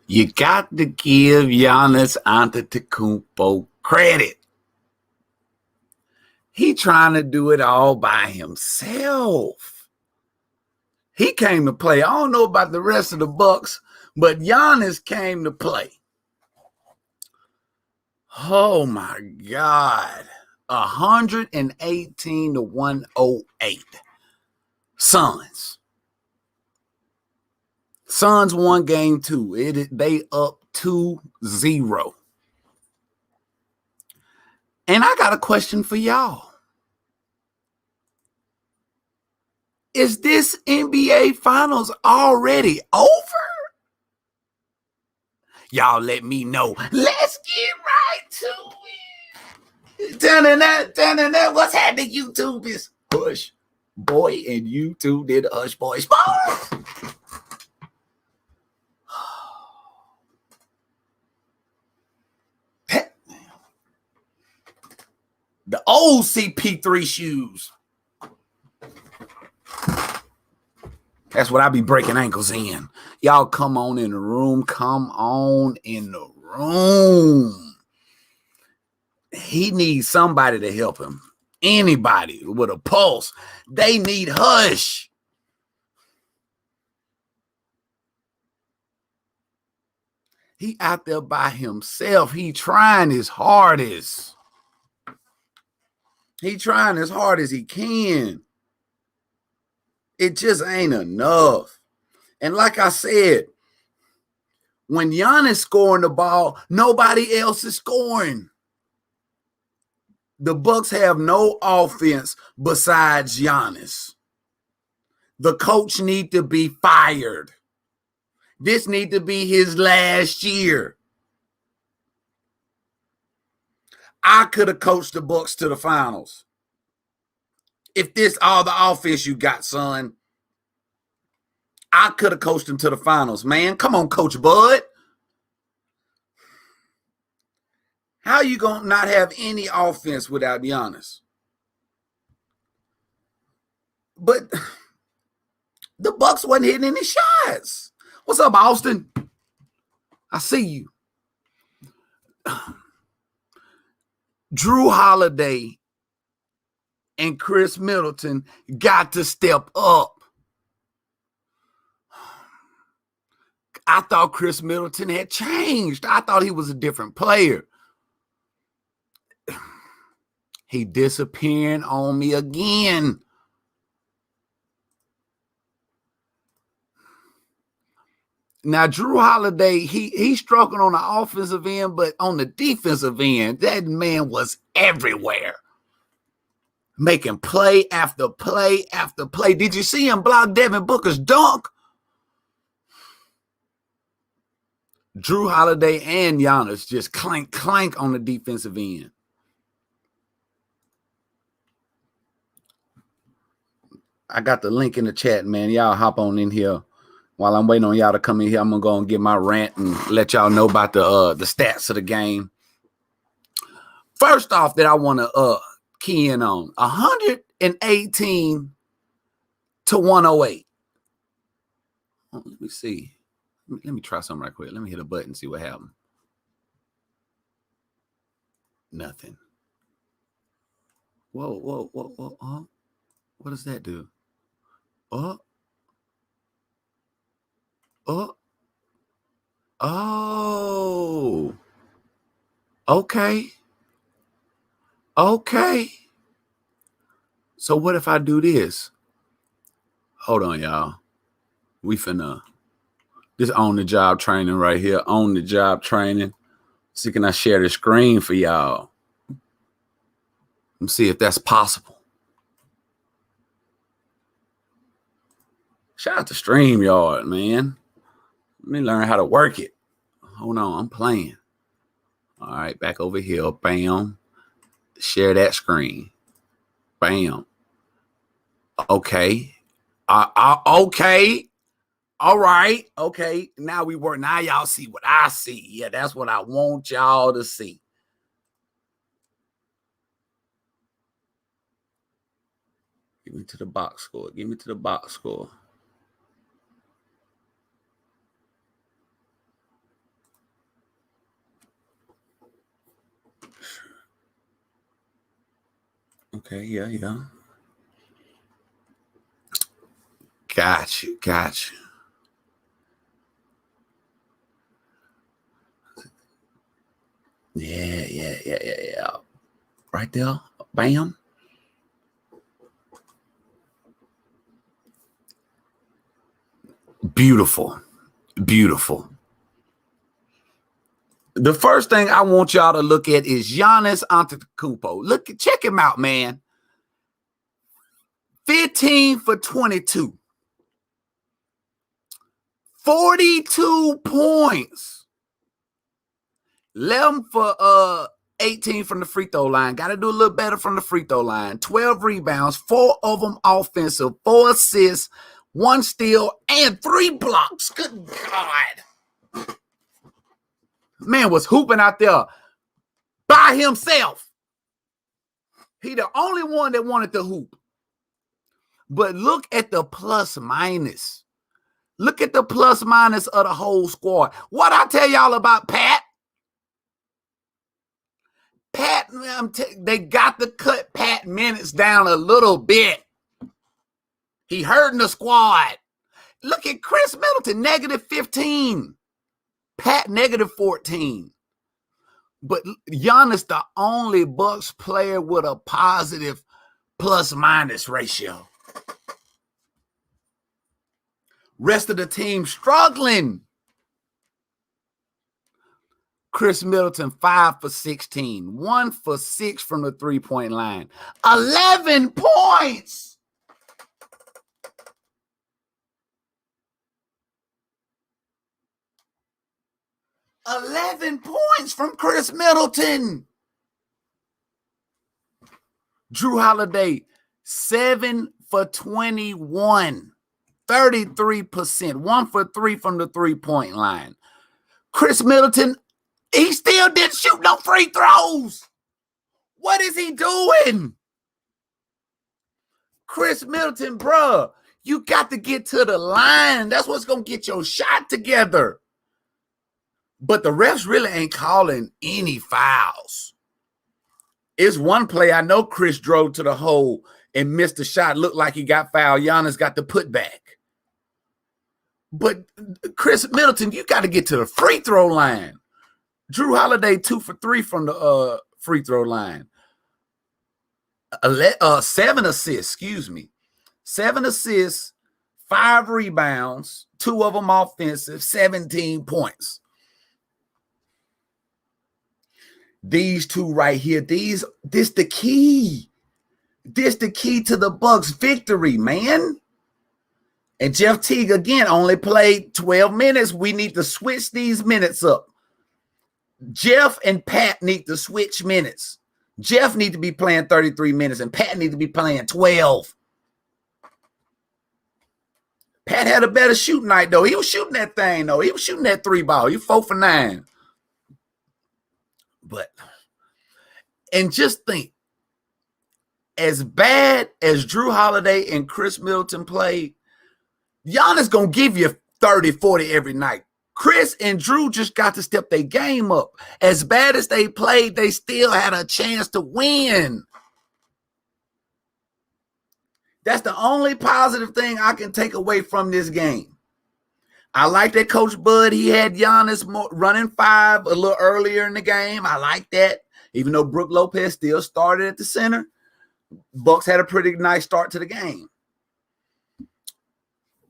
You got to give Giannis Antetokounmpo credit. He trying to do it all by himself. He came to play. I don't know about the rest of the Bucks, but Giannis came to play. Oh my God. 118 to 108. Suns. Suns won game 2. They up 2-0. And I got a question for y'all. Is this NBA Finals already over? Y'all let me know. Let's get right to it. Dun-dun-dun. What's happening, YouTube? Is Hush Boy, and YouTube did Hush Boy Sports. The old CP3 shoes. That's what I be breaking ankles in. Y'all come on in the room. Come on in the room. He needs somebody to help him. Anybody with a pulse. They need Hush. He out there by himself. He trying his hardest. He trying as hard as he can. It just ain't enough. And like I said, when Giannis scoring the ball, nobody else is scoring. The Bucks have no offense besides Giannis. The coach need to be fired. This need to be his last year. I could have coached the Bucks to the finals. If this all the offense you got, son, I could have coached them to the finals, man. Come on, Coach Bud. How you going to not have any offense without Giannis? But the Bucks wasn't hitting any shots. What's up, Austin? I see you. Drew Holiday and Chris Middleton got to step up. I thought Chris Middleton had changed. I thought he was a different player. He disappearing on me again. Now, Drew Holiday, he's struggling on the offensive end, but on the defensive end, that man was everywhere. Making play after play after play. Did you see him block Devin Booker's dunk? Drew Holiday and Giannis just clank on the defensive end. I got the link in the chat, man. Y'all hop on in here. While I'm waiting on y'all to come in here, I'm going to go and get my rant and let y'all know about the stats of the game. First off that I want to key in on, 118 to 108. Oh, let me see. Let me try something right quick. Let me hit a button and see what happens. Nothing. Whoa. What does that do? Oh. Okay. So what if I do this? Hold on, y'all. We finna this on the job training right here. On the job training. See, can I share the screen for y'all? Let me see if that's possible. Shout out to StreamYard, man. Let me learn how to work it. Hold on, I'm playing. All right, back over here. Bam. Share that screen. Bam. Okay. Okay. All right. Okay. Now we work. Now y'all see what I see. Yeah, that's what I want y'all to see. Give me to the box score. Give me to the box score. Okay, yeah. Got you. Yeah. Right there. Bam. Beautiful. The first thing I want y'all to look at is Giannis Antetokounmpo. Check him out, man. 15 for 22. 42 points. 11 for 18 from the free throw line. Got to do a little better from the free throw line. 12 rebounds, 4 of them offensive, 4 assists, 1 steal, and 3 blocks. Good God. Man was hooping out there by himself. He the only one that wanted to hoop. But look at the plus minus. Look at the plus minus of the whole squad. What I tell y'all about Pat? Pat, they got to cut Pat minutes down a little bit. He hurting the squad. Look at Chris Middleton, -15. Pat, -14. But Giannis, the only Bucks player with a positive plus-minus ratio. Rest of the team struggling. Chris Middleton, 5 for 16. 1 for 6 from the three-point line. 11 points. From Chris Middleton. Drew Holiday, 7 for 21. 33%. 1 for 3 from the three-point line. Chris Middleton, he still didn't shoot no free throws. What is he doing? Chris Middleton, bruh, you got to get to the line. That's what's going to get your shot together. But the refs really ain't calling any fouls. It's one play I know Chris drove to the hole and missed the shot. Looked like he got fouled. Giannis got the putback. But Chris Middleton, you got to get to the free throw line. Drew Holiday, 2 for 3 from the free throw line. 7 assists, 7 assists, 5 rebounds, 2 of them offensive, 17 points. These two right here, this the key. This the key to the Bucks' victory, man. And Jeff Teague, again, only played 12 minutes. We need to switch these minutes up. Jeff and Pat need to switch minutes. Jeff need to be playing 33 minutes, and Pat need to be playing 12. Pat had a better shooting night, though. He was shooting that thing, though. He was shooting that 3 ball. He was 4 for 9. And just think, as bad as Drew Holiday and Chris Middleton played, Giannis going to give you 30, 40 every night. Chris and Drew just got to step their game up. As bad as they played, they still had a chance to win. That's the only positive thing I can take away from this game. I like that Coach Bud, he had Giannis running 5 a little earlier in the game. I like that. Even though Brook Lopez still started at the center, Bucks had a pretty nice start to the game.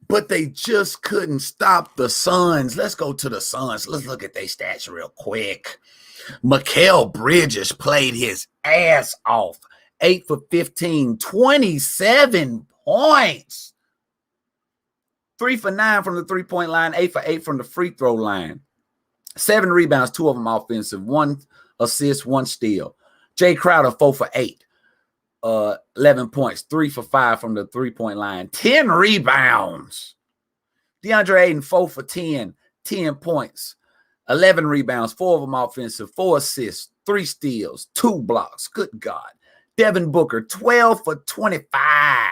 But they just couldn't stop the Suns. Let's go to the Suns. Let's look at their stats real quick. Mikal Bridges played his ass off. 8 for 15, 27 points. 3 for 9 from the three-point line, 8 for 8 from the free throw line. 7 rebounds, 2 of them offensive, 1 assist, 1 steal. Jay Crowder, 4 for 8. 11 points, 3 for 5 from the three-point line, 10 rebounds. DeAndre Ayton, 4 for 10, 10 points, 11 rebounds, 4 of them offensive, 4 assists, 3 steals, 2 blocks. Good God. Devin Booker, 12 for 25.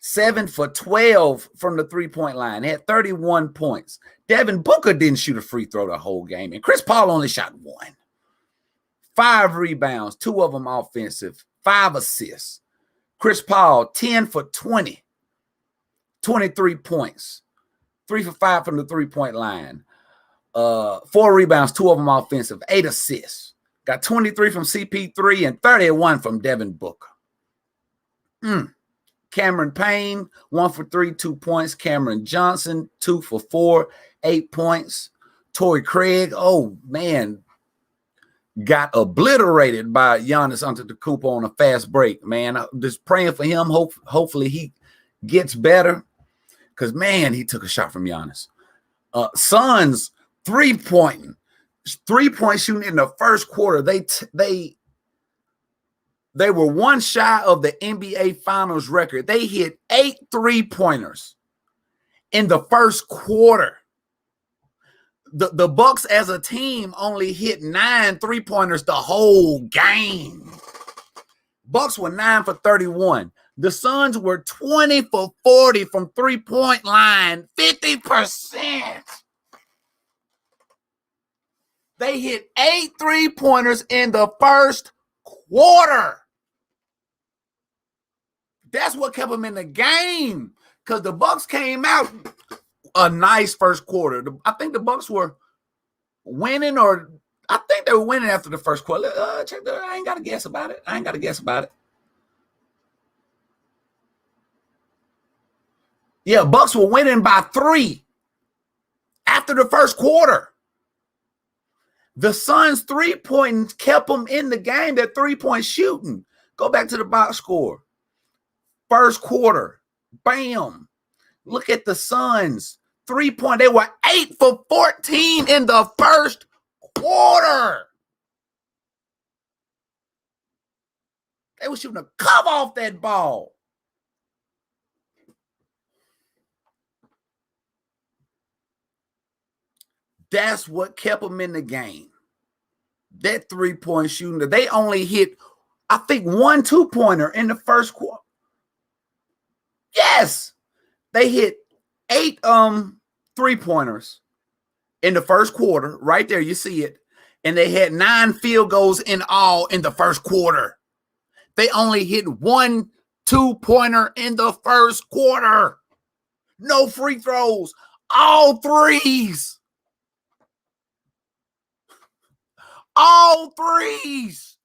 7 for 12 from the three-point line. He had 31 points. Devin Booker didn't shoot a free throw the whole game, and Chris Paul only shot 1. 5 rebounds, 2 of them offensive, 5 assists. Chris Paul, 10 for 20, 23 points, 3 for 5 from the three-point line. 4 rebounds, 2 of them offensive, 8 assists. Got 23 from CP3 and 31 from Devin Booker. Cameron Payne, 1 for 3, 2 points. Cameron Johnson, 2 for 4, 8 points. Torrey Craig, oh man, got obliterated by Giannis Antetokounmpo on a fast break, man. I'm just praying for him. Hopefully he gets better, because, man, he took a shot from Giannis. Suns, three-point shooting in the first quarter. They were one shy of the NBA Finals record. They hit 8 3-pointers in the first quarter. The Bucks as a team only hit 9 3-pointers the whole game. Bucks were 9 for 31. The Suns were 20 for 40 from three-point line, 50%. They hit 8 3-pointers in the first quarter. That's what kept them in the game, because the Bucks came out a nice first quarter. I think the Bucks were winning, or I think they were winning after the first quarter. I ain't got to guess about it. Yeah, Bucks were winning by 3 after the first quarter. The Suns' 3-point kept them in the game, that 3-point shooting. Go back to the box score. First quarter, bam. Look at the Suns. 3-point. They were 8 for 14 in the first quarter. They were shooting a cover off that ball. That's what kept them in the game. That 3-point shooting. They only hit, I think, 1 2-pointer in the first quarter. Yes. They hit 8 3-pointers in the first quarter. Right there, you see it. And they had 9 field goals in all in the first quarter. They only hit 1 2-pointer in the first quarter. No free throws. All threes. All threes.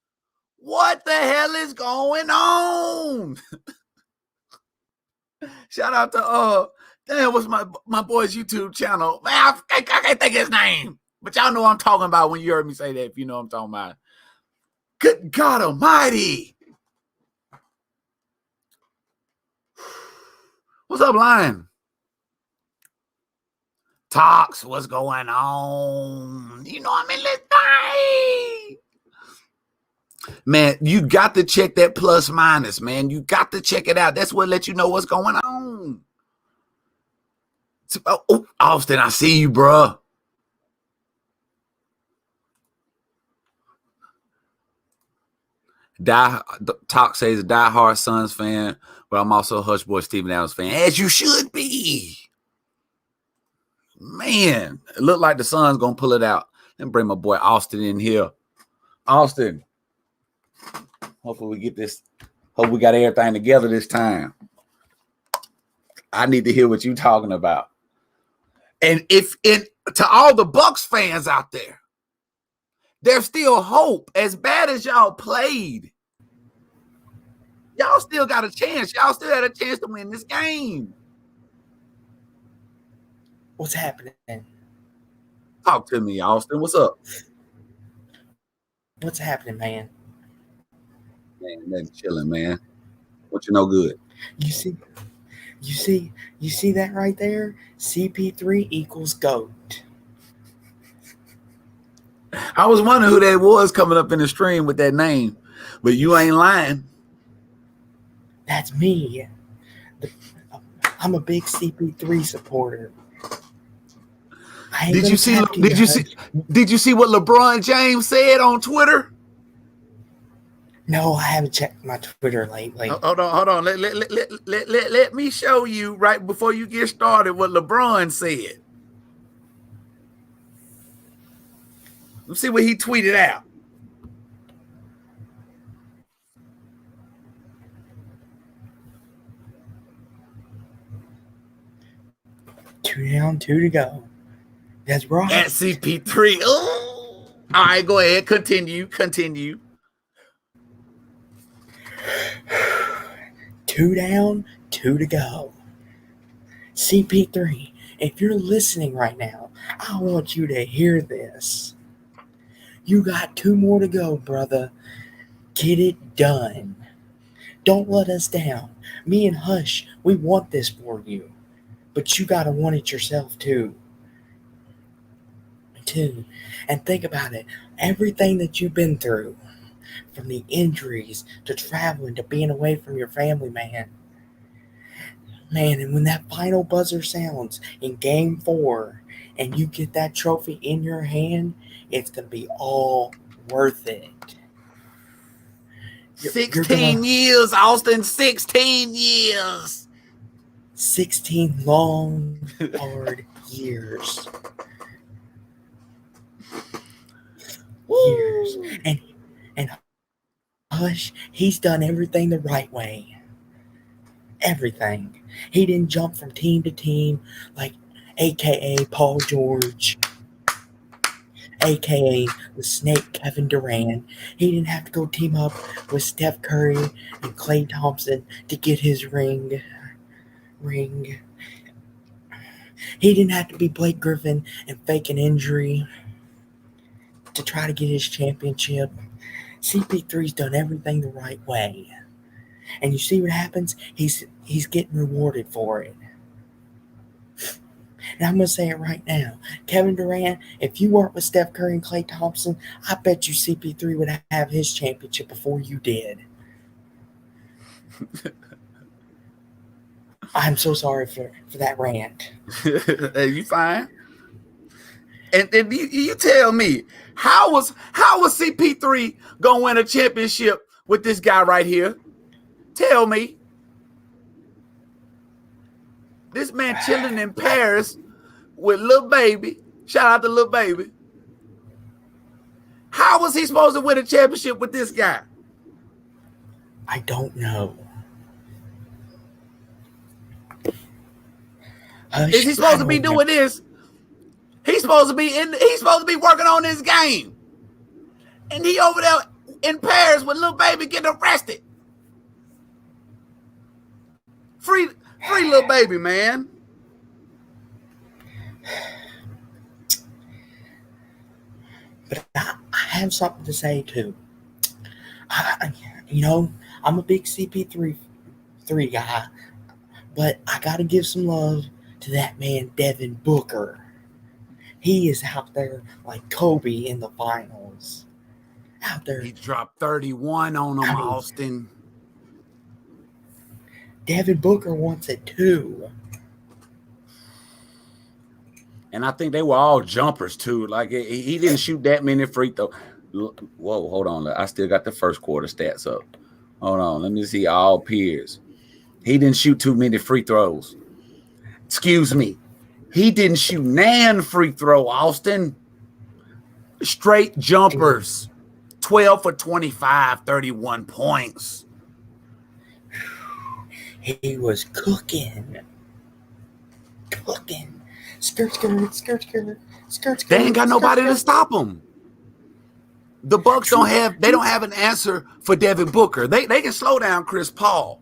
What the hell is going on? Shout out to damn, what's my boy's YouTube channel? Man, I can't think of his name. But y'all know what I'm talking about when you heard me say that, if you know what I'm talking about. Good God Almighty. What's up, Lion? Talks, what's going on? You know what I mean? Let's die. Man, you got to check that plus minus, man. You got to check it out. That's what let you know what's going on. Oh, Austin, I see you, bro. Talk says die-hard Suns fan, but I'm also a Hushboy Steven Adams fan, as you should be. Man, it looked like the Suns gonna pull it out. Let me bring my boy Austin in here. Austin, hopefully we get this. Hope we got everything together this time. I need to hear what you're talking about. And to all the Bucks fans out there, there's still hope. As bad as y'all played, y'all still got a chance. Y'all still had a chance to win this game. What's happening? Talk to me, Austin. What's up? What's happening, man? Man, that's chilling, man. What you know good? You see that right there? CP3 equals GOAT. I was wondering who that was coming up in the stream with that name, but you ain't lying. That's me. I'm a big CP3 supporter. Did you see what LeBron James said on Twitter? No, I haven't checked my Twitter lately. Hold on. Let me show you right before you get started what LeBron said. Let's see what he tweeted out. 2 down, 2 to go. That's right. At CP3. Ooh. All right, go ahead. Continue. 2 down, 2 to go. CP3, if you're listening right now, I want you to hear this. You got 2 more to go, brother. Get it done. Don't let us down. Me and Hush, we want this for you. But you gotta want it yourself too. And think about it. Everything that you've been through, from the injuries to traveling to being away from your family, man. And when that final buzzer sounds in game 4 and you get that trophy in your hand, it's going to be all worth it. 16 years, Austin. 16 years. 16 long, hard years. Years. And Hush, he's done everything the right way. Everything. He didn't jump from team to team like AKA Paul George, AKA the snake Kevin Durant. He didn't have to go team up with Steph Curry and Klay Thompson to get his ring. He didn't have to be Blake Griffin and fake an injury to try to get his championship. CP3's done everything the right way. And you see what happens? He's getting rewarded for it. And I'm going to say it right now. Kevin Durant, if you weren't with Steph Curry and Klay Thompson, I bet you CP3 would have his championship before you did. I'm so sorry for that rant. Hey, you fine? And you tell me, how was CP3 gonna win a championship with this guy right here? Tell me. This man chilling in Paris with Lil Baby. Shout out to Lil Baby. How was he supposed to win a championship with this guy? I don't know. Is he supposed to be doing this? He's supposed to be working on this game. And he over there in Paris with Lil Baby getting arrested. Free Lil Baby, man. But I have something to say too. I'm a big CP3 guy, but I gotta give some love to that man Devin Booker. He is out there like Kobe in the finals. Out there. He dropped 31 on him, Austin. Devin Booker wants it too. And I think they were all jumpers too. Like he didn't shoot that many free throws. Whoa, hold on. I still got the first quarter stats up. Hold on. Let me see all peers. He didn't shoot too many free throws. Excuse me. He didn't shoot nan free throw, Austin. Straight jumpers. 12 for 25, 31 points. He was cooking. Skirt. They ain't got nobody to stop him. The Bucks don't have an answer for Devin Booker. They can slow down Chris Paul,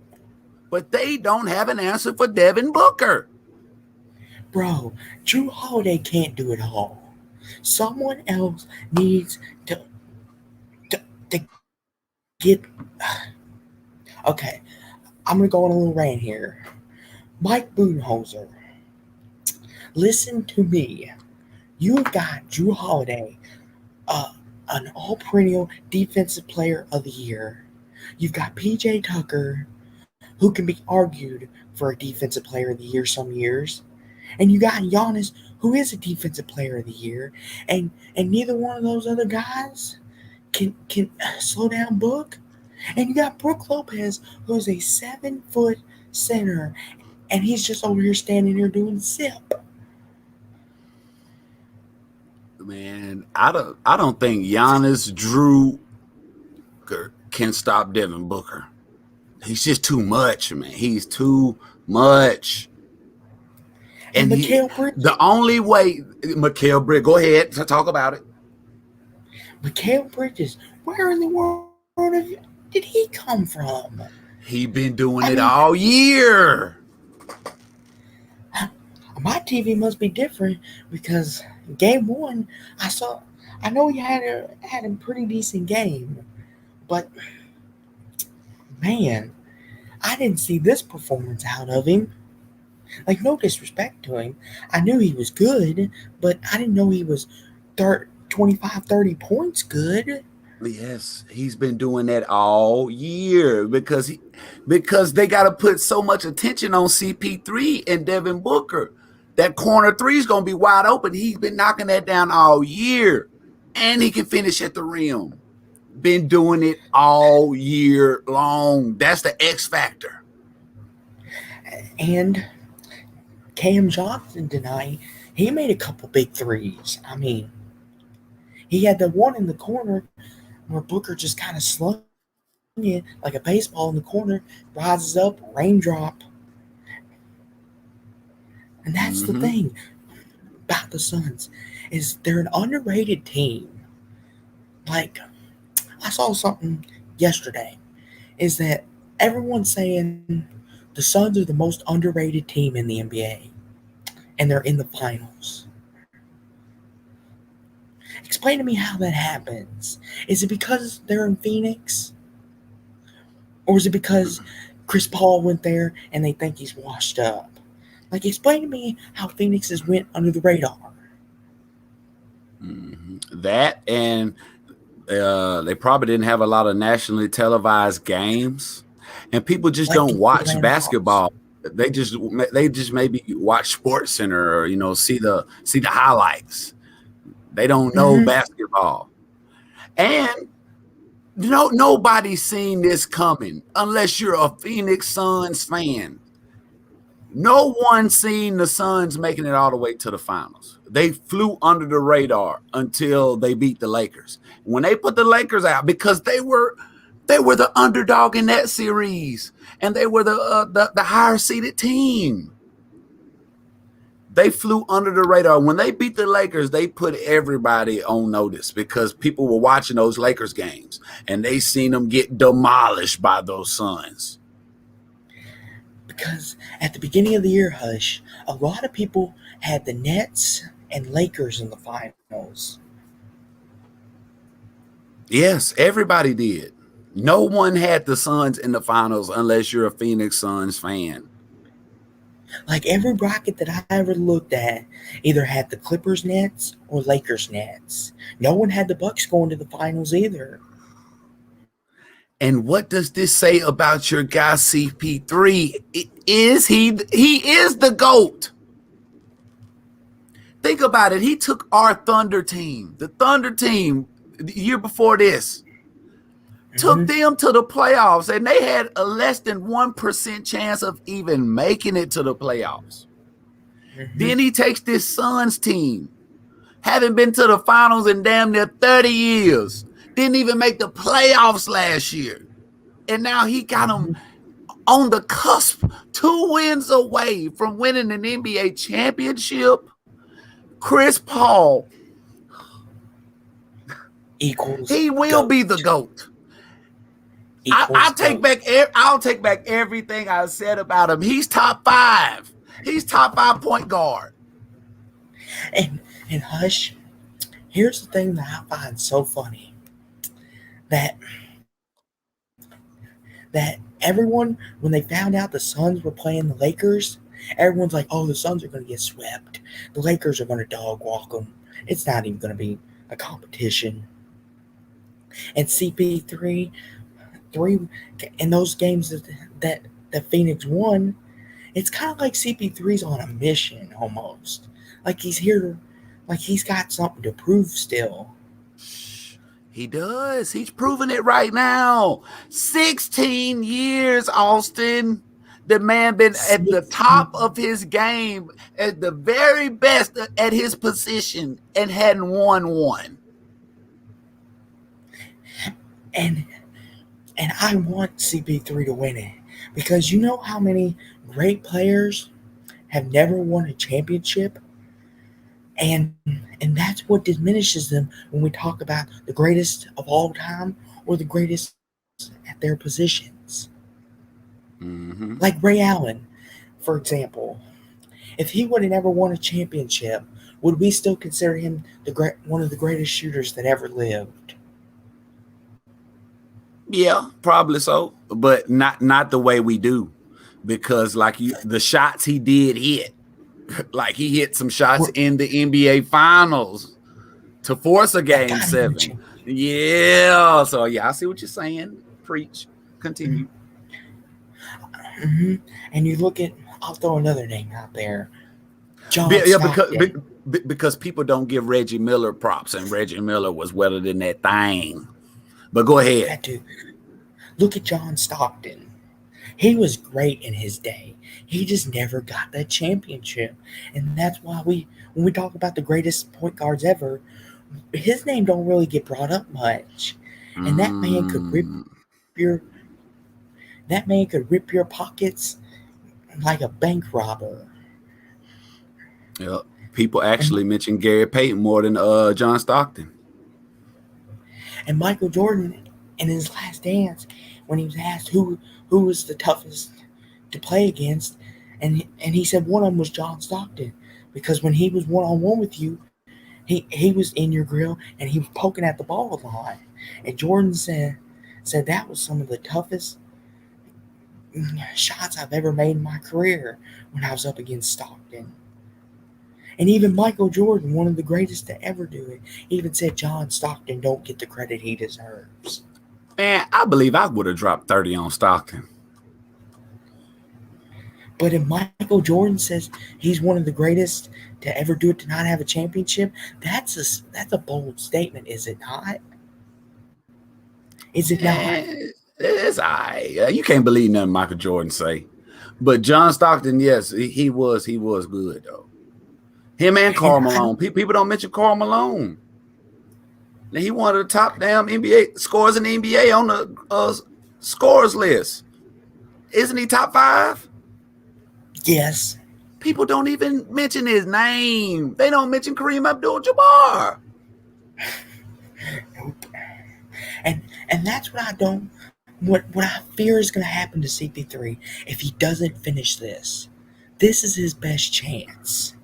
but they don't have an answer for Devin Booker. Bro, Jrue Holiday can't do it all. Someone else needs to get. Okay, I'm gonna go on a little rant here. Mike Budenholzer, listen to me. You've got Jrue Holiday, an all-perennial defensive player of the year. You've got PJ Tucker, who can be argued for a defensive player of the year some years. And you got Giannis, who is a defensive player of the year. And neither one of those other guys can slow down Book. And you got Brook Lopez, who is a 7-foot center. And he's just over here standing here doing zip. Man, I don't think Giannis Jrue can stop Devin Booker. He's just too much, man. He's too much. And And Mikal Bridges. the only way, Mikal Britt, go ahead to talk about it. Mikal Bridges. Where in the world did he come from? He been I doing mean, it all year. my TV must be different because game one, I saw. I know he had a pretty decent game, but man, I didn't see this performance out of him. Like no disrespect to him, I knew he was good, but I didn't know he was 25, 30 points good. Yes, he's been doing that all year because they got to put so much attention on CP3 and Devin Booker. That corner three is going to be wide open. He's been knocking that down all year, and he can finish at the rim. Been doing it all year long. That's the X factor. And Cam Johnson tonight, he made a couple big threes. I mean, he had the one in the corner where Booker just kind of slung it like a baseball in the corner, rises up, raindrop. And that's the Mm-hmm. thing about the Suns is they're an underrated team. Like I saw something yesterday is that everyone's saying the Suns are the most underrated team in the NBA and they're in the finals. Explain to me how that happens. Is it because they're in Phoenix? Or is it because Chris Paul went there and they think he's washed up? Like, explain to me how Phoenix has went under the radar. That and they probably didn't have a lot of nationally televised games, and people just Like don't the watch Atlanta Hawks. basketball. They just maybe watch Sports Center or see the highlights. They don't know Mm-hmm. basketball, and nobody's seen this coming unless you're a Phoenix Suns fan. No one seen the Suns making it all the way to the finals. They flew under the radar until they beat the Lakers. When they put the Lakers out, because they were the underdog in that series, and they were the higher seeded team. They flew under the radar. When they beat the Lakers, they put everybody on notice because people were watching those Lakers games, and they seen them get demolished by those Suns. Because at the beginning of the year, Hush, a lot of people had the Nets and Lakers in the finals. Yes, everybody did. No one had the Suns in the finals unless you're a Phoenix Suns fan. Like every bracket that I ever looked at either had the Clippers Nets or Lakers Nets. No one had the Bucks going to the finals either. And what does this say about your guy CP3? He is the GOAT. Think about it. He took our Thunder team, the Thunder team, the year before this, took Mm-hmm. them to the playoffs, and they had a less than 1% chance of even making it to the playoffs. Mm-hmm. Then he takes this Suns team, haven't been to the finals in damn near 30 years, didn't even make the playoffs last year. And now he got them Mm-hmm. on the cusp, 2 wins away from winning an NBA championship. Chris Paul, Equals he will GOAT. be the GOAT. Equals I'll take GOAT. back. I'll take back everything I said about him. He's top five. He's top five point guard. And Hush, here's the thing that I find so funny that that everyone when they found out the Suns were playing the Lakers, everyone's like, "Oh, the Suns are going to get swept. The Lakers are going to dog walk them. It's not even going to be a competition." And CP3 three in those games that Phoenix won, it's kind of like CP3's on a mission almost. Like he's here, like he's got something to prove still. He does. He's proving it right now. 16 years, Austin. The man been at the 16. top of his game, at the very best at his position, and hadn't won one. And and I want CP3 to win it because you know how many great players have never won a championship, and that's what diminishes them when we talk about the greatest of all time or the greatest at their positions. Like Mm-hmm. Ray Allen, for example. If he would have never won a championship, would we still consider him one of the greatest shooters that ever lived? Yeah, probably so, but not the way we do, because like the shots he did hit, like he hit some shots We're, in the NBA Finals to force a that game got him a 7. chance. Yeah, so yeah, I see what you're saying. Preach, continue. Hmm. And you look at, I'll throw another name out there, John Yeah, Stockton. because people don't give Reggie Miller props, and Reggie Miller was wetter than that thing. But go ahead. That dude. Look at John Stockton. He was great in his day. He just never got that championship. And that's why when we talk about the greatest point guards ever, his name don't really get brought up much. And Mm, your that man could rip your pockets like a bank robber. yeah, people And actually mention Gary Payton more than John Stockton. and Michael Jordan in his last dance, when he was asked who was the toughest to play against, and he said one of them was John Stockton, because when he was 1-on-1 with you, he was in your grill and he was poking at the ball a lot. And Jordan said that was some of the toughest shots I've ever made in my career when I was up against Stockton. And even Michael Jordan, one of the greatest to ever do it, even said John Stockton don't get the credit he deserves. Man, I believe I would have dropped 30 on Stockton. But if Michael Jordan says he's one of the greatest to ever do it to not have a championship, that's a bold statement, is it not? Is it not? It's all right. You can't believe nothing Michael Jordan say. But John Stockton, yes, he was good though. Him and And Karl Malone. People don't mention Karl Malone. Now, he one of the top damn NBA scores in the NBA on the scores list. Isn't he top 5? yes, People don't even mention his name. They don't mention Kareem Abdul-Jabbar. and that's what I don't. What I fear is going to happen to CP3 if he doesn't finish this. This is his best chance.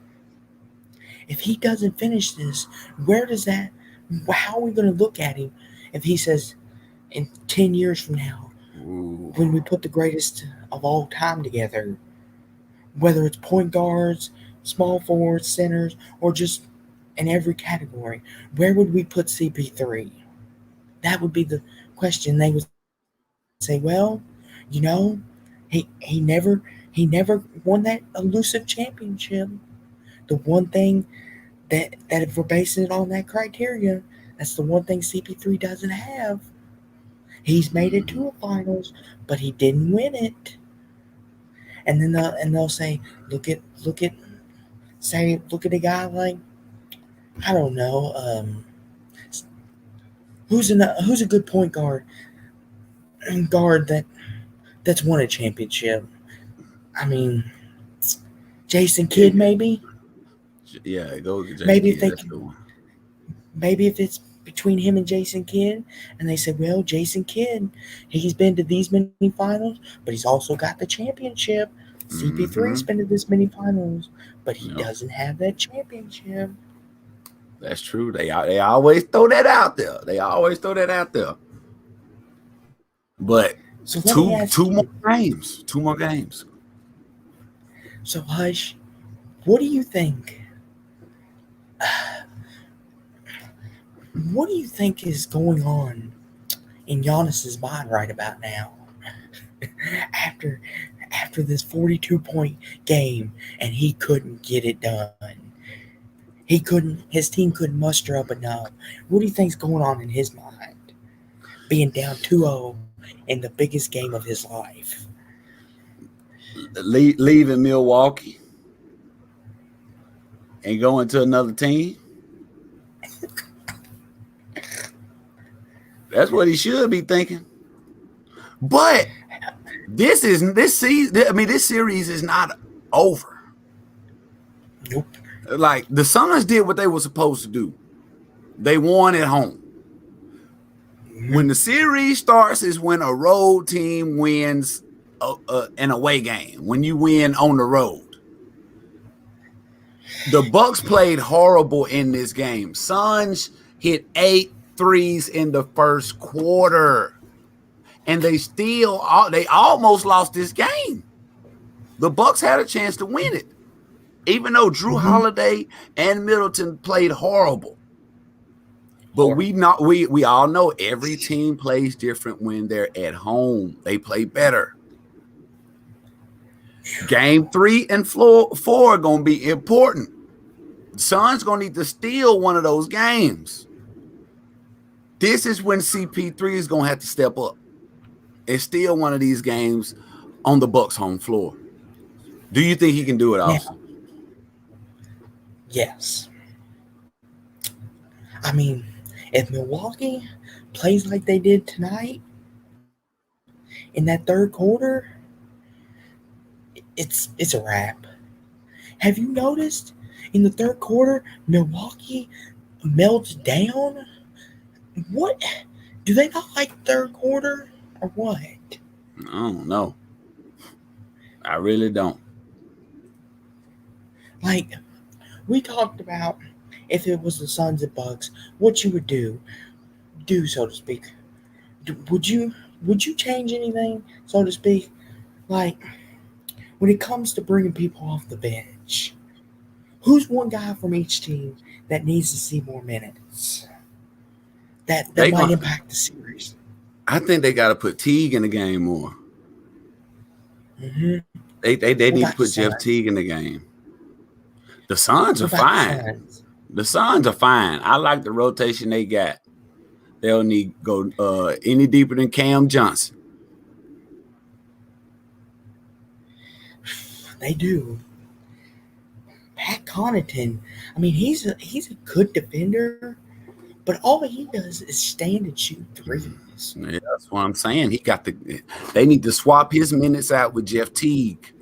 If he doesn't finish this, where does that? How are we going to look at him if he says in 10 years from now, Ooh. when we put the greatest of all time together, whether it's point guards, small forwards, centers, or just in every category, where would we put CP3? That would be the question. They would say, well, you know, he never won that elusive championship. The one thing that if we're basing it on that criteria, that's the one thing CP3 doesn't have. He's made it Mm-hmm. to a finals, but he didn't win it. And they'll say, look at look at a guy like, I don't know, who's a good point guard that's won a championship. I mean, Jason Kidd Yeah, maybe. yeah, go get Jason Maybe if Kidd. they That's can, the one. maybe if it's between him and Jason Kidd, and they say, well, Jason Kidd, he's been to these many finals, but he's also got the championship. CP3's Mm-hmm. been to this many finals, but he Yep. doesn't have that championship. That's true. They always throw that out there. They always throw that out there. But So let me ask two more you. games. 2 more games. So Hush, what do you think? What do you think is going on in Giannis's mind right about now? after after this 42-point game, and he couldn't get it done. He couldn't. His team couldn't muster up enough. What do you think's going on in his mind? Being down 2-0 in the biggest game of his life. Leaving Milwaukee and going to another team. That's what he should be thinking. But this season. I mean, this series is not over. Nope. Like the Suns did what they were supposed to do. They won at home. When the series starts is when a road team wins an away game. When you win on the road. The Bucks played horrible in this game. Suns hit 8 threes in the first quarter. And they almost lost this game. The Bucks had a chance to win it. Even though Drew Holiday and Middleton played horrible. But we all know every team plays different when they're at home. They play better. Game 3 and 4 are going to be important. Suns going to need to steal one of those games. This is when CP3 is going to have to step up and steal one of these games on the Bucks home floor. Do you think he can do it, Austin? Yes. I mean, if Milwaukee plays like they did tonight in that third quarter, it's a wrap. Have you noticed in the third quarter Milwaukee melts down? What? Do they not like third quarter or what? I don't know. I really don't. Like, we talked about if it was the Suns and Bucks, what you would do, so to speak. Would you change anything, so to speak? Like, when it comes to bringing people off the bench, who's one guy from each team that needs to see more minutes? That might impact the series. I think they got to put Teague in the game more. Mm-hmm. They need to put Jeff Teague in the game. The Suns are fine. The Suns are fine. I like the rotation they got. They don't need to go any deeper than Cam Johnson. They do. Pat Connaughton, I mean, he's a good defender, but all he does is stand and shoot threes. Yeah, that's what I'm saying. They need to swap his minutes out with Jeff Teague.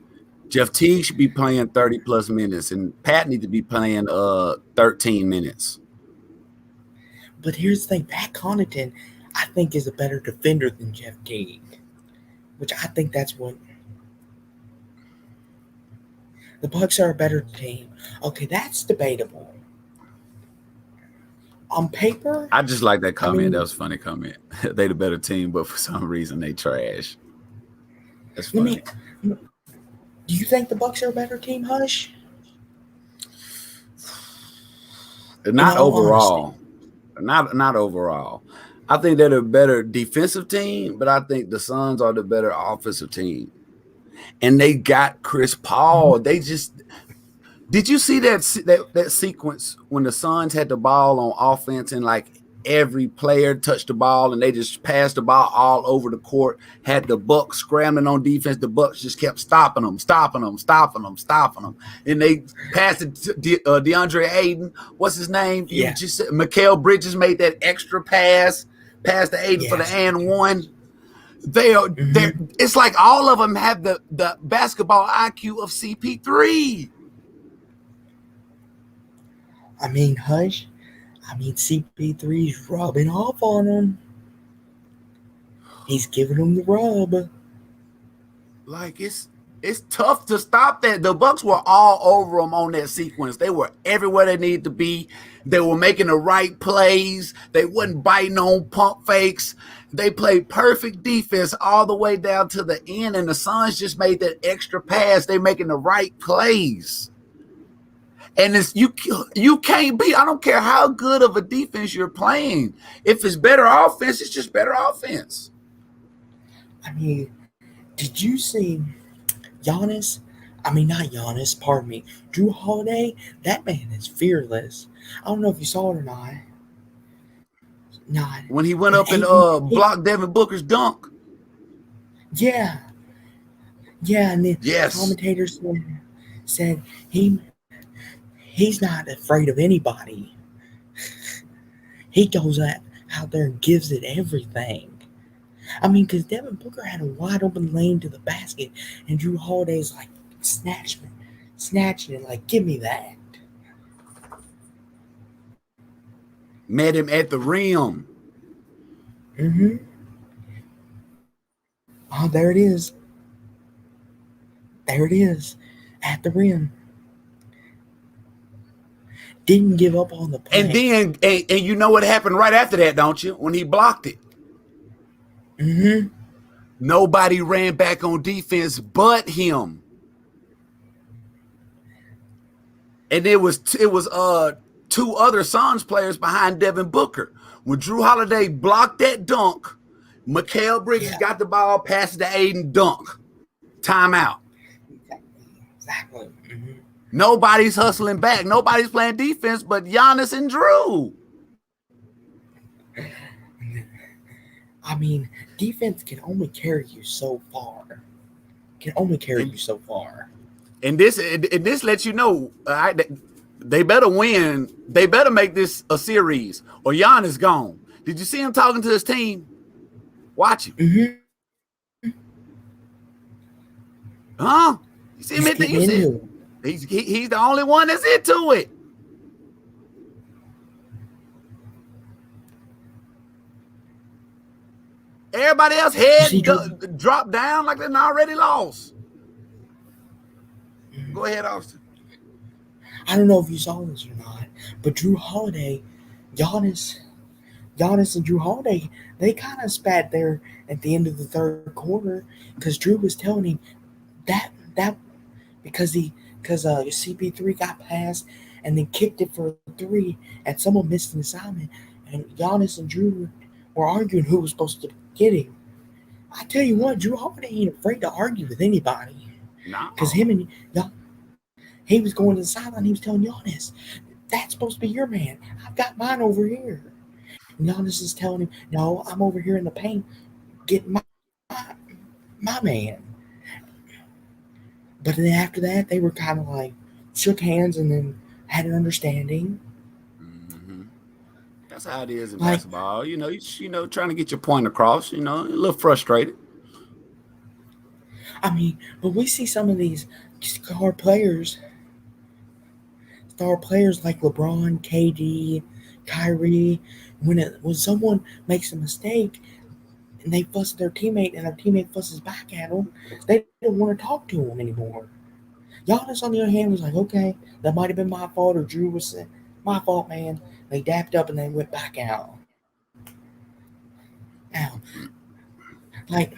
Jeff Teague should be playing 30-plus minutes, and Pat need to be playing 13 minutes. But here's the thing. Pat Connaughton, I think, is a better defender than Jeff Teague, which I think that's what – the Bucks are a better team. Okay, that's debatable. On paper – I just like that comment. That was a funny comment. They the better team, but for some reason they trash. That's funny. Do you think the Bucks are a better team, Hush? Not overall. Not overall. I think they're the better defensive team, but I think the Suns are the better offensive team. And they got Chris Paul. They just did you see that sequence when the Suns had the ball on offense and like every player touched the ball and they just passed the ball all over the court, had the Bucks scrambling on defense. The Bucks just kept stopping them. And they passed it to DeAndre Ayton. What's his name? Yeah. Mikal Bridges made that extra pass to Ayton for the and one. They're it's like all of them have the basketball IQ of CP3. I mean, Hush, CP3's rubbing off on him. He's giving him the rub. Like, it's tough to stop that. The Bucks were all over them on that sequence. They were everywhere they needed to be. They were making the right plays. They wasn't biting on pump fakes. They played perfect defense all the way down to the end, and the Suns just made that extra pass. They're making the right plays. And it's you can't beat. I don't care how good of a defense you're playing. If it's better offense, it's just better offense. I mean, did you see Giannis? I mean, not Giannis, pardon me. Drew Holiday, that man is fearless. I don't know if you saw it or not. Not. When he went up and blocked Devin Booker's dunk. Yeah. Yeah, and the commentators said he's not afraid of anybody. He goes out there and gives it everything. I mean, because Devin Booker had a wide open lane to the basket, and Drew Holiday's like snatching it, like, give me that. met him at the rim. Mm-hmm. Oh, there it is. There it is. At the rim. Didn't give up on the And play. then, and you know what happened right after that, don't you? When he blocked it. Mm-hmm. Nobody ran back on defense but him. And it was two other Suns players behind Devin Booker. When Drew Holiday blocked that dunk, Mikal Bridges Yeah. got the ball, passed it to Aiden, dunk. Timeout. Exactly. Mm-hmm. Nobody's hustling back. Nobody's playing defense but Giannis and Drew. I mean, defense can only carry you so far. Can only carry you so far. And this lets you know they better win. They better make this a series or Giannis gone. Did you see him talking to his team? Watch him. Mm-hmm. Huh? You see him He's hit the, getting into it. he's the only one that's into it. Everybody else dropped down like they're already lost. Go ahead, Austin. I don't know if you saw this or not, but Drew Holiday, Giannis and Drew Holiday, they kind of spat there at the end of the third quarter because Drew was telling him that because CP3 got passed and then kicked it for a three and someone missed an assignment and Giannis and Drew were arguing who was supposed to get him. I tell you what, Drew Holiday ain't afraid to argue with anybody. Because he was going to the sideline. He was telling Giannis, "That's supposed to be your man. I've got mine over here." And Giannis is telling him, "No, I'm over here in the paint getting my man." But then after that, they were kind of like shook hands and then had an understanding. Mm-hmm. That's how it is in basketball. You know, trying to get your point across. You know, a little frustrated. I mean, but we see some of these star players like LeBron, KD, Kyrie. When someone makes a mistake and they fuss at their teammate and their teammate fusses back at them, they don't want to talk to them anymore. Giannis, on the other hand, was like, "Okay, that might have been my fault," or Drew was saying, "My fault, man." They dapped up and they went back out. Now, like,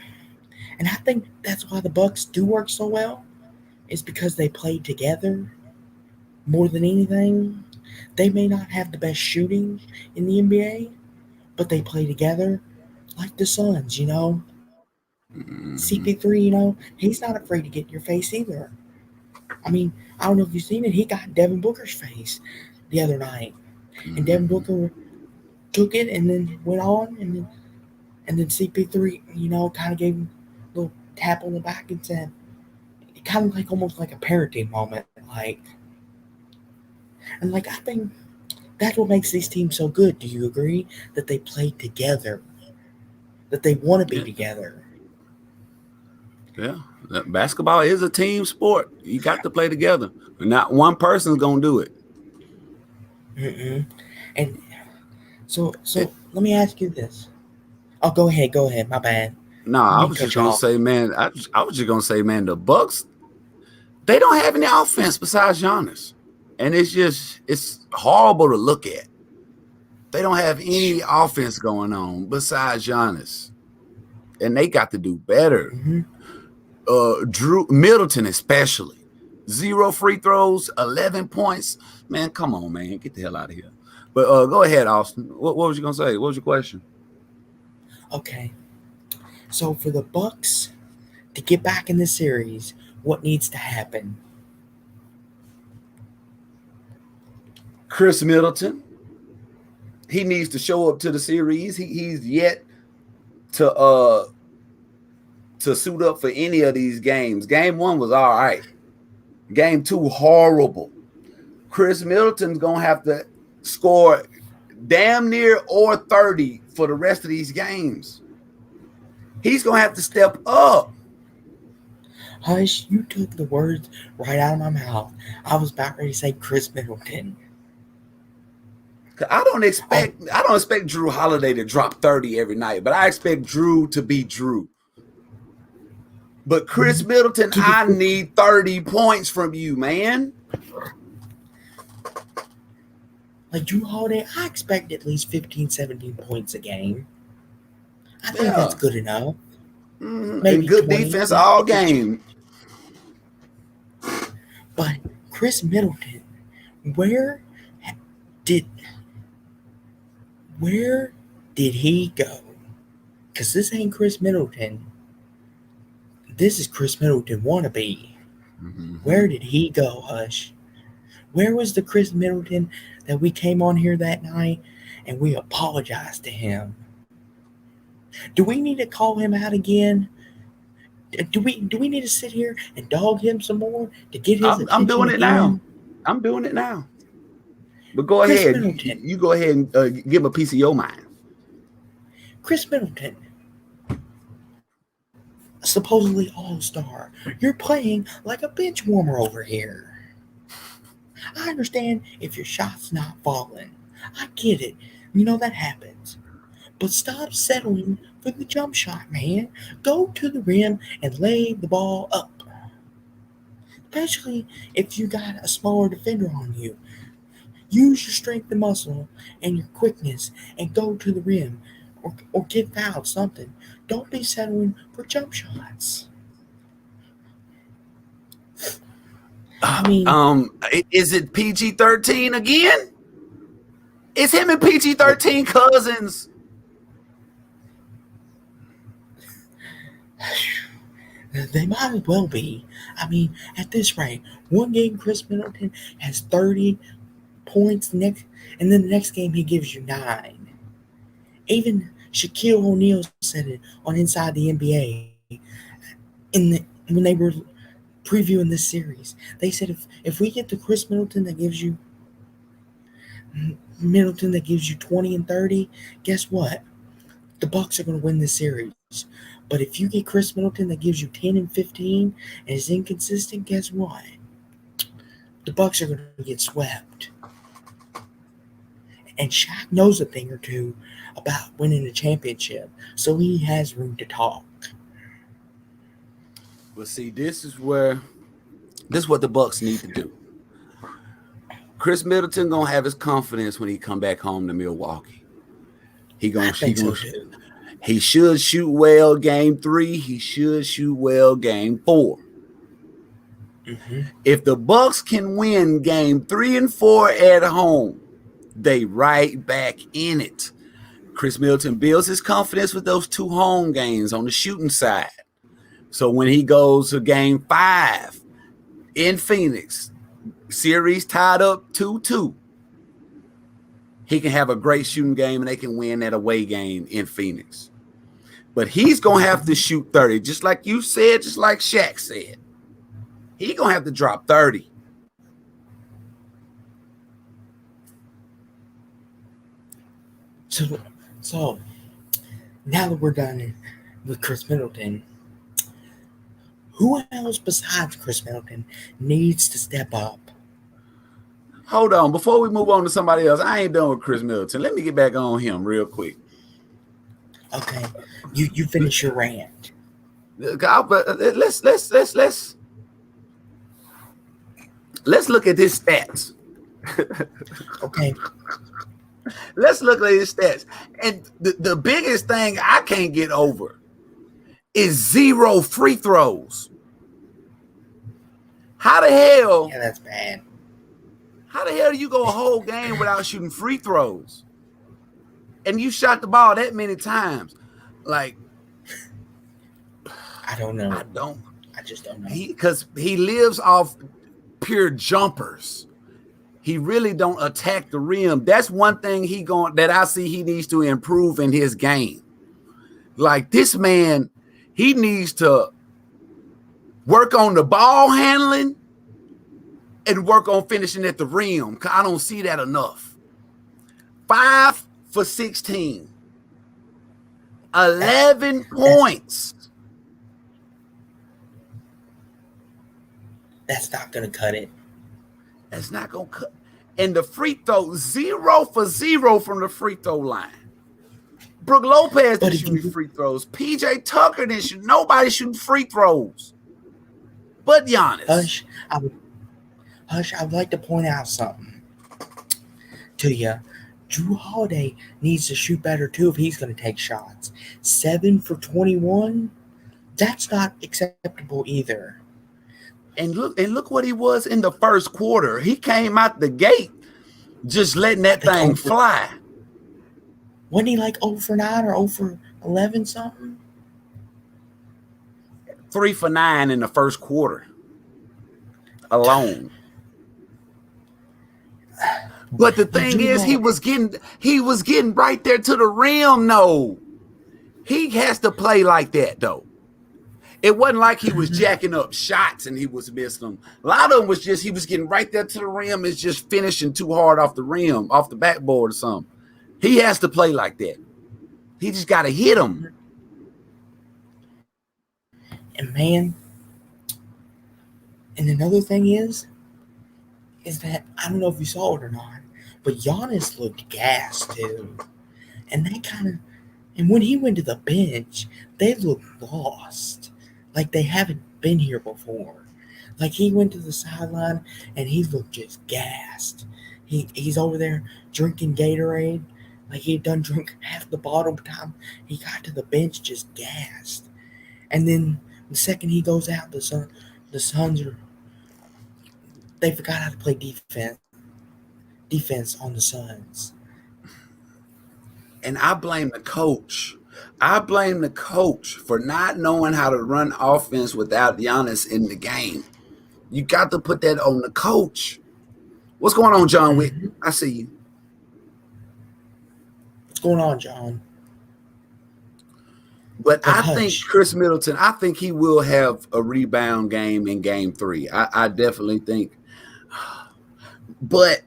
and I think that's why the Bucks do work so well, is because they play together more than anything. They may not have the best shooting in the NBA, but they play together like the Suns, CP3, he's not afraid to get in your face either. I mean, I don't know if you've seen it. He got Devin Booker's face the other night. And Devin Booker took it and then went on and then CP3, kind of gave him a little tap on the back and said, kind of like almost like a parenting moment, and I think that's what makes these teams so good. Do you agree that they play together, that they want to be together? Yeah, basketball is a team sport. You got to play together. Not one person's gonna do it. Mm-mm. And so let me ask you this. Oh, go ahead. My bad. No, I was just gonna say, man. I was just gonna say, man. The Bucks, they don't have any offense besides Giannis, and it's horrible to look at. They don't have any offense going on besides Giannis, and they got to do better. Mm-hmm. Drew Middleton especially, 0 free throws, 11 points. Man, come on, man, get the hell out of here. But go ahead, Austin. What was you gonna say? What was your question? Okay, so for the Bucks to get back in this series, what needs to happen? Chris Middleton, he needs to show up to the series. He's yet to suit up for any of these games. Game 1 was all right. Game 2, horrible. Chris Middleton's gonna have to score damn near or 30 for the rest of these games. He's gonna have to step up. Hush, you took the words right out of my mouth. I was about ready to say Chris Middleton. I don't expect Drew Holiday to drop 30 every night, but I expect Drew to be Drew. But Chris Middleton, I need 30 points from you, man. Like Drew Holiday, I expect at least 15, 17 points a game. I think that's good enough. Mm-hmm. Maybe and good 20, defense all game. But Chris Middleton, where did he go? Because this ain't Chris Middleton. This is Chris Middleton wannabe. Mm-hmm. Where did he go, Hush? Where was the Chris Middleton that we came on here that night and we apologized to him? Do we need to call him out again? Do we need to sit here and dog him some more to get his attention? I'm doing it now. I'm doing it now. But go Chris ahead. Middleton. You go ahead and give him a piece of your mind. Chris Middleton, supposedly all-star. You're playing like a bench warmer over here. I understand if your shot's not falling. I get it. You know that happens. But stop settling for the jump shot, man. Go to the rim and lay the ball up. Especially if you got a smaller defender on you. Use your strength and muscle and your quickness and go to the rim or get fouled, something. Don't be settling for jump shots. I mean, is it PG-13 again? It's him and PG-13 cousins. They might as well be. I mean, at this rate, one game Chris Middleton has 30 points, and then the next game he gives you 9. Even Shaquille O'Neal said it on Inside the NBA when they were previewing this series. They said if we get the Chris Middleton that gives you 20 and 30, guess what? The Bucks are going to win this series. But if you get Chris Middleton that gives you 10 and 15 and is inconsistent, guess what? The Bucks are going to get swept. And Shaq knows a thing or two about winning a championship, so he has room to talk. Well, see, this is what the Bucks need to do. Chris Middleton gonna have his confidence when he come back home to Milwaukee. He should shoot well game 3. He should shoot well game 4. Mm-hmm. If the Bucks can win game 3 and 4 at home, they right back in it. Chris Middleton builds his confidence with those 2 home games on the shooting side. So when he goes to game 5 in Phoenix, series tied up 2-2, he can have a great shooting game and they can win that away game in Phoenix. But he's going to have to shoot 30, just like you said, just like Shaq said. He's going to have to drop 30. So now that we're done with Chris Middleton, who else besides Chris Middleton needs to step up? Hold on. Before we move on to somebody else, I ain't done with Chris Middleton. Let me get back on him real quick. Okay. You finish your rant. Let's look at his stats. Okay. Let's look at his stats. And the biggest thing I can't get over is 0 free throws. How the hell? Yeah, that's bad. How the hell do you go a whole game without shooting free throws? And you shot the ball that many times. Like, I don't know. I just don't know. Because he lives off pure jumpers. He really don't attack the rim. That's one thing that I see he needs to improve in his game. Like, this man, he needs to work on the ball handling and work on finishing at the rim, because I don't see that enough. 5 for 16. 11 points. That's not going to cut it. That's not going to cut. And the free throw, 0 for 0 from the free throw line. Brook Lopez didn't shoot any free throws. PJ Tucker didn't shoot. Nobody shooting free throws but Giannis. Hush, I would like to point out something to you. Drew Holiday needs to shoot better too if he's going to take shots. 7 for 21, that's not acceptable either. And look what he was in the first quarter. He came out the gate just letting that thing fly. Wasn't he like 0 for 9 or 0 for 11 something? 3 for 9 in the first quarter alone. But the thing is, he was getting right there to the rim. No, he has to play like that though. It wasn't like he was jacking up shots and he was missing them. A lot of them was just he was getting right there to the rim. It's just finishing too hard off the rim, off the backboard or something. He has to play like that. He just got to hit him. And man, and another thing is that I don't know if you saw it or not, but Giannis looked gassed too. And when he went to the bench, they looked lost. Like they haven't been here before. Like he went to the sideline and he looked just gassed. He's over there drinking Gatorade. Like he had done drink half the bottle by the time he got to the bench, just gassed. And then the second he goes out, the Suns they forgot how to play defense on the Suns. And I blame the coach. I blame the coach for not knowing how to run offense without Giannis in the game. You got to put that on the coach. What's going on, John Wick? I see you. What's going on, John? But I think Chris Middleton, I think he will have a rebound game in game 3. I definitely think. But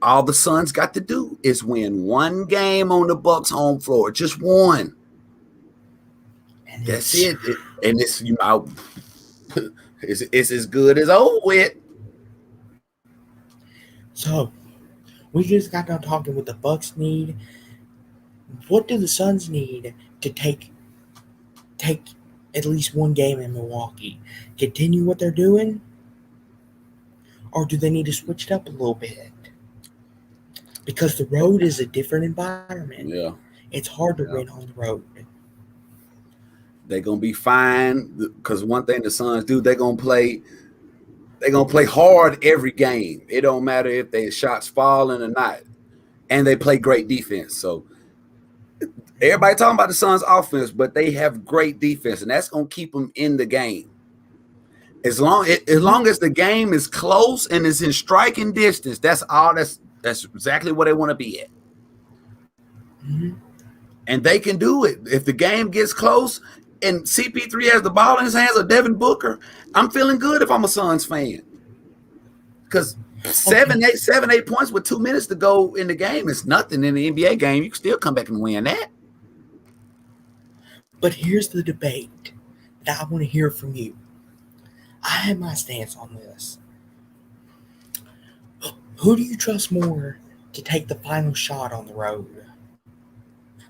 all the Suns got to do is win one game on the Bucks home floor. Just one. And that's it. And it's, it's as good as over with. So, we just got done talking what the Bucks need. What do the Suns need to take at least one game in Milwaukee? Continue what they're doing? Or do they need to switch it up a little bit? Because the road is a different environment. Yeah. It's hard to win on the road. They're gonna be fine because one thing the Suns do, they're gonna play hard every game. It don't matter if their shots falling or not. And they play great defense. So everybody talking about the Suns offense, but they have great defense, and that's gonna keep them in the game. As long as the game is close and is in striking distance, that's exactly where they want to be at. Mm-hmm. And they can do it. If the game gets close and CP3 has the ball in his hands or Devin Booker, I'm feeling good if I'm a Suns fan. Because 7-8 points with 2 minutes to go in the game is nothing in the NBA game. You can still come back and win that. But here's the debate that I want to hear from you. I have my stance on this. Who do you trust more to take the final shot on the road?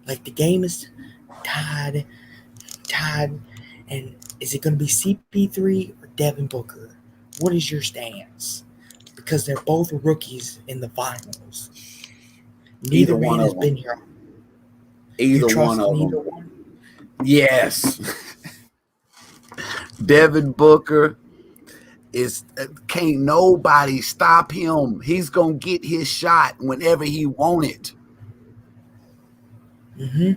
Like the game is tied, and is it going to be CP3 or Devin Booker? What is your stance? Because they're both rookies in the finals. Neither man has been here. Either one of them. Yes. Devin Booker can't nobody stop him. He's gonna get his shot whenever he want it. Mm-hmm.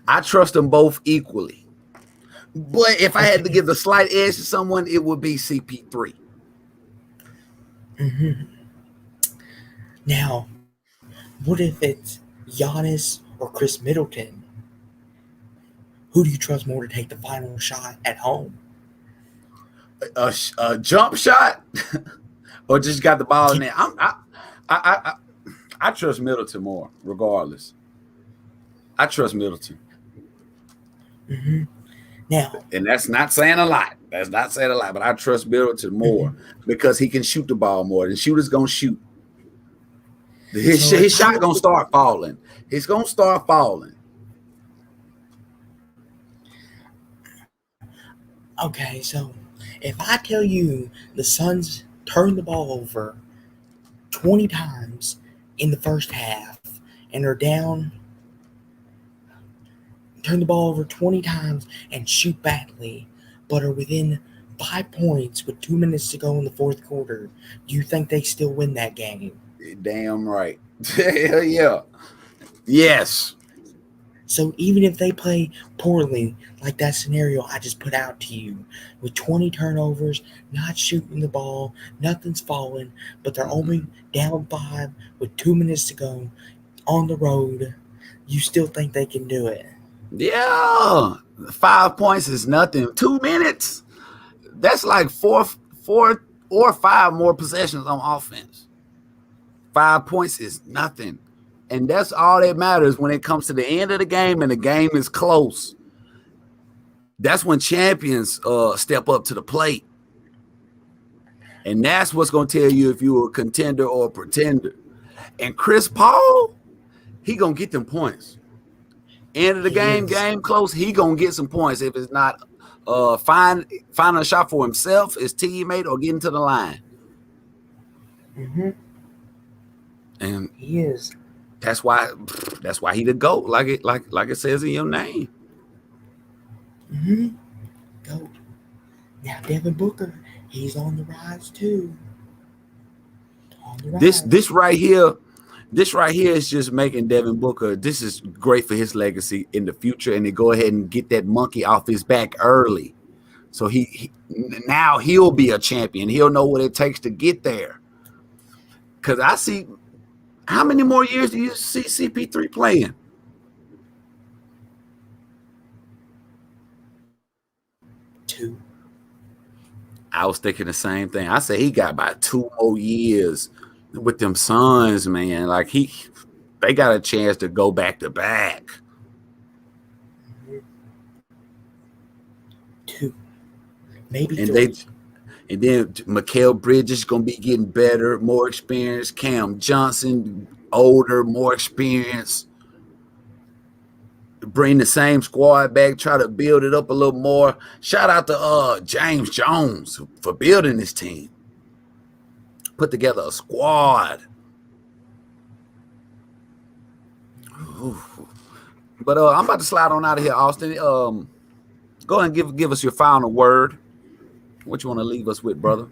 I trust them both equally. But if I had to give a slight edge to someone, it would be CP3. Mm-hmm. Now, what if it's Giannis or Chris Middleton? Who do you trust more to take the final shot at home? A jump shot, or just got the ball in there? I trust Middleton more, regardless. I trust Middleton. Mm-hmm. Now, and that's not saying a lot. But I trust Middleton more because he can shoot the ball more. And shooters gonna shoot. His shot gonna start falling. He's gonna start falling. Okay, so if I tell you the Suns turned the ball over 20 times in the first half and are down, turn the ball over 20 times and shoot badly, but are within 5 points with 2 minutes to go in the fourth quarter, do you think they still win that game? Damn right. Yeah. Yes. So even if they play poorly, like that scenario I just put out to you, with 20 turnovers, not shooting the ball, nothing's falling, but they're only down 5 with 2 minutes to go on the road, you still think they can do it? Yeah. 5 points is nothing. 2 minutes. That's like four or 5 more possessions on offense. 5 points is nothing. And that's all that matters when it comes to the end of the game and the game is close. That's when champions step up to the plate. And that's what's going to tell you if you're a contender or a pretender. And Chris Paul, he going to get them points. End of the game close, he going to get some points if it's not finding a shot for himself, his teammate, or getting to the line. Mm-hmm. And he is. That's why he the GOAT, like it says in your name. Mm-hmm. GOAT. Now Devin Booker, he's on the rise too. On the rise. This right here is just making Devin Booker. This is great for his legacy in the future, and they go ahead and get that monkey off his back early. So now he'll be a champion. He'll know what it takes to get there. Because I see, how many more years do you see CP3 playing? 2. I was thinking the same thing. I said he got about 2 more years with them Suns, man. Like they got a chance to go back to back. 2, maybe and 3. And then Mikal Bridges is gonna be getting better, more experience. Cam Johnson, older, more experience. Bring the same squad back, try to build it up a little more. Shout out to James Jones for building this team. Put together a squad. Ooh. But I'm about to slide on out of here, Austin. Go ahead and give us your final word. What you want to leave us with, brother?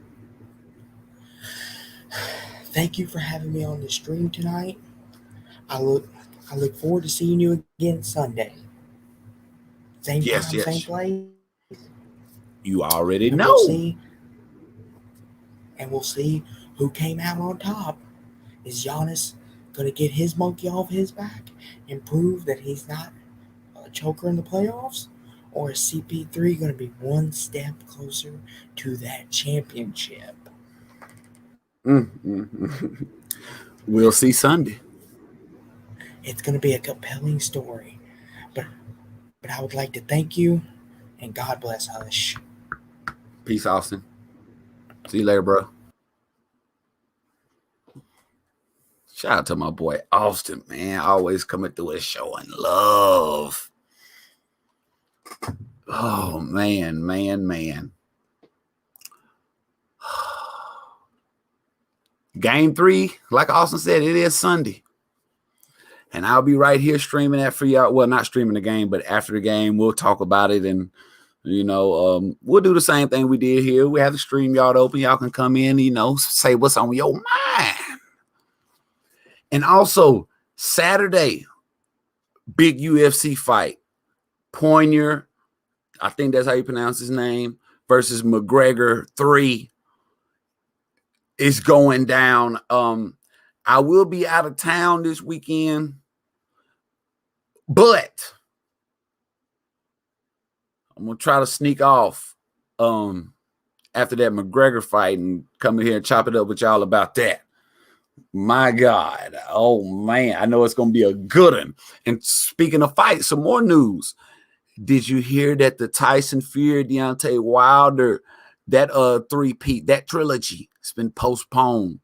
Thank you for having me on the stream tonight. I look forward to seeing you again Sunday. Same time, same place. You already know. We'll see who came out on top. Is Giannis going to get his monkey off his back and prove that he's not a choker in the playoffs? Or is CP3 going to be one step closer to that championship? We'll see Sunday. It's going to be a compelling story. But I would like to thank you, and God bless Hush. Peace, Austin. See you later, bro. Shout out to my boy Austin, man. Always coming through his show and love. Oh, man. Game 3, like Austin said, it is Sunday. And I'll be right here streaming that for y'all. Well, not streaming the game, but after the game, we'll talk about it. And, we'll do the same thing we did here. We have the stream yard open. Y'all can come in, say what's on your mind. And also, Saturday, big UFC fight. Poirier, I think that's how you pronounce his name, versus McGregor 3 is going down. I will be out of town this weekend, but I'm going to try to sneak off after that McGregor fight and come in here and chop it up with y'all about that. My God. Oh, man. I know it's going to be a good one. And speaking of fights, some more news. Did you hear that the Tyson Fury, Deontay Wilder, that three-peat, that trilogy has been postponed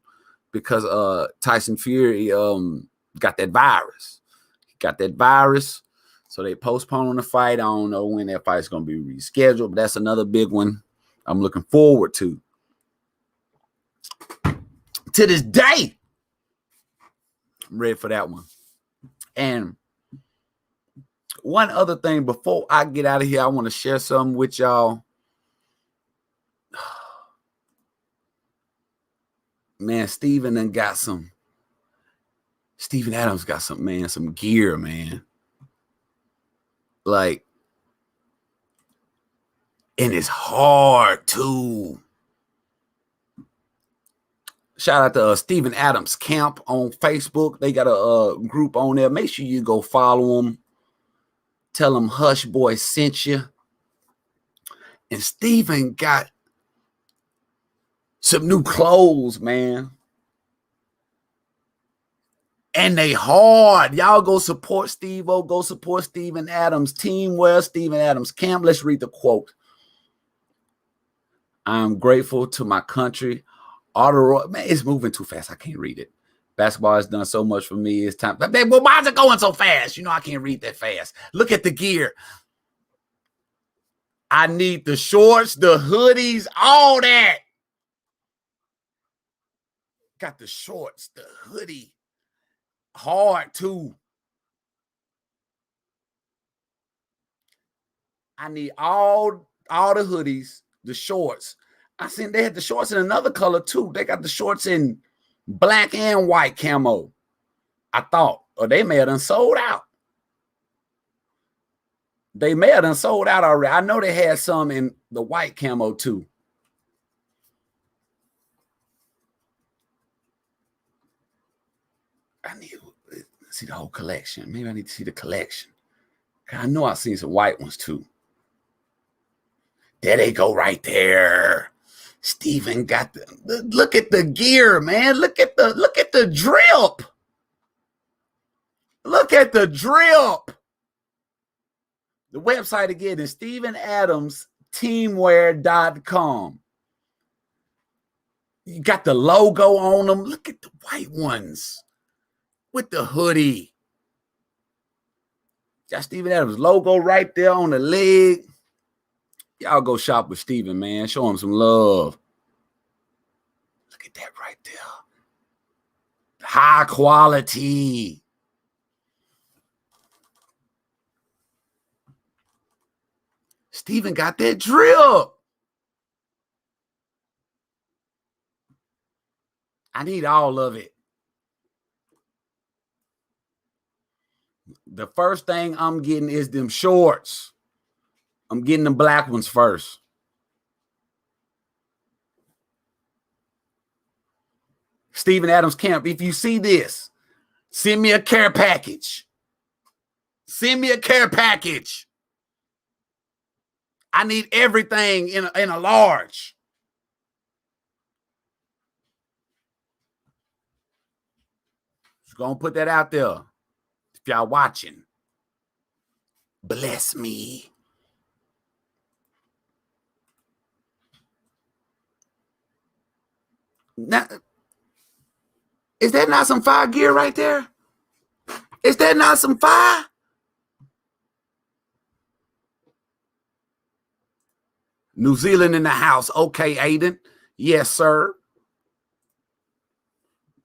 because Tyson Fury got that virus. So they postponed the fight. I don't know when that fight's gonna be rescheduled, but that's another big one I'm looking forward to. To this day, I'm ready for that one. And one other thing before I get out of here, I want to share something with y'all. Man, Steven Adams got some gear, man. Like, and it's hard too. Shout out to Steven Adams Camp on Facebook. They got a group on there. Make sure you go follow them. Tell them Hush Boy sent you. And Steven got some new clothes, man. And they hard. Y'all go support Steve-O. Go support Steven Adams Teamwear, Steven Adams Camp. Let's read the quote. I'm grateful to my country. Man, it's moving too fast. I can't read it. Basketball has done so much for me. It's time. Well, why is it going so fast? You know I can't read that fast. Look at the gear. I need the shorts, the hoodies, all that. Got the shorts, the hoodie. Hard too. I need all the hoodies, the shorts. I seen they had the shorts in another color too. They got the shorts in black and white camo. I thought, or they may have done sold out. They may have done sold out already. I know they had some in the white camo too. I need to see the whole collection. Maybe I need to see the collection. I know I've seen some white ones too. There they go right there. Steven got look at the gear, man. Look at the drip. Look at the drip. The website again is StevenAdamsTeamwear.com. You got the logo on them. Look at the white ones with the hoodie. Got Steven Adams logo right there on the leg. Y'all go shop with Steven, man. Show him some love. Look at that right there. High quality. Steven got that drip. I need all of it. The first thing I'm getting is them shorts. I'm getting the black ones first. Steven Adams Camp, if you see this, send me a care package. Send me a care package. I need everything in a large. Just gonna put that out there. If y'all watching, bless me. Now, is that not some fire gear right there? Is that not some fire? New Zealand in the house. Okay, Aiden. Yes, sir.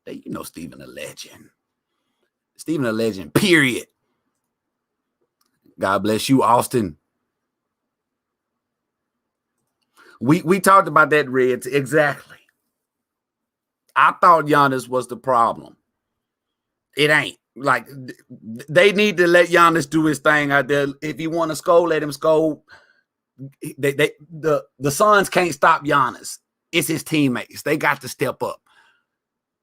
Hey, you know Steven a legend. Steven a legend, period. God bless you, Austin. We talked about that, Reds. Exactly. I thought Giannis was the problem. It ain't. Like, they need to let Giannis do his thing out there. If he want to score, let him score. The Suns can't stop Giannis. It's his teammates. They got to step up.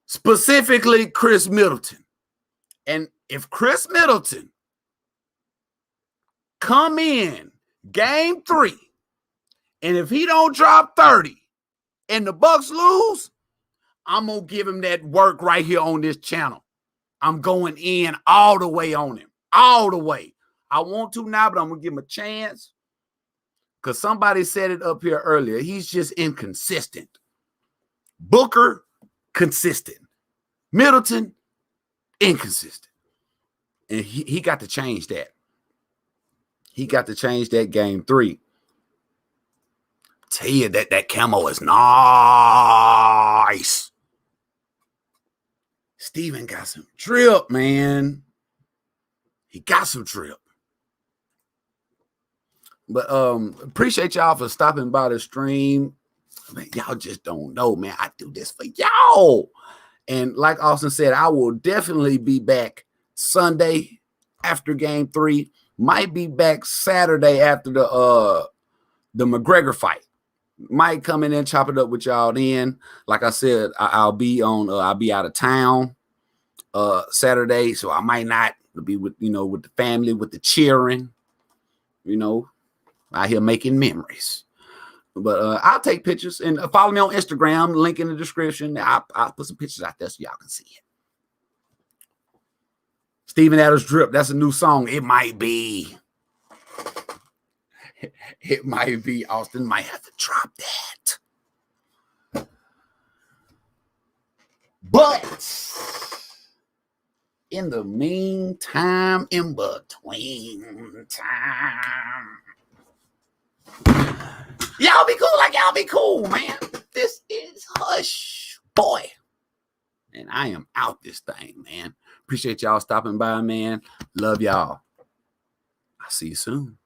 Specifically, Chris Middleton. And if Chris Middleton come in game 3, and if he don't drop 30 and the Bucks lose, I'm going to give him that work right here on this channel. I'm going in all the way on him. All the way. I want to now, but I'm going to give him a chance. Because somebody said it up here earlier. He's just inconsistent. Booker, consistent. Middleton, inconsistent. And he got to change that. He got to change that game 3. Tell you that camo is nice. Steven got some drip, man. He got some drip. But appreciate y'all for stopping by the stream. Man, y'all just don't know, man. I do this for y'all. And like Austin said, I will definitely be back Sunday after game 3. Might be back Saturday after the McGregor fight. Might come in and chop it up with y'all then. Like I said, I'll be out of town Saturday, so I might not be with the family, with the cheering, out here making memories. But I'll take pictures and follow me on Instagram. Link in the description. I'll put some pictures out there so y'all can see it. Steven Adams Drip. That's a new song. It might be. It might be. Austin might have to drop that. But in the meantime, in between time, y'all be cool like y'all be cool, man. This is Hush Boy. And I am out this thing, man. Appreciate y'all stopping by, man. Love y'all. I'll see you soon.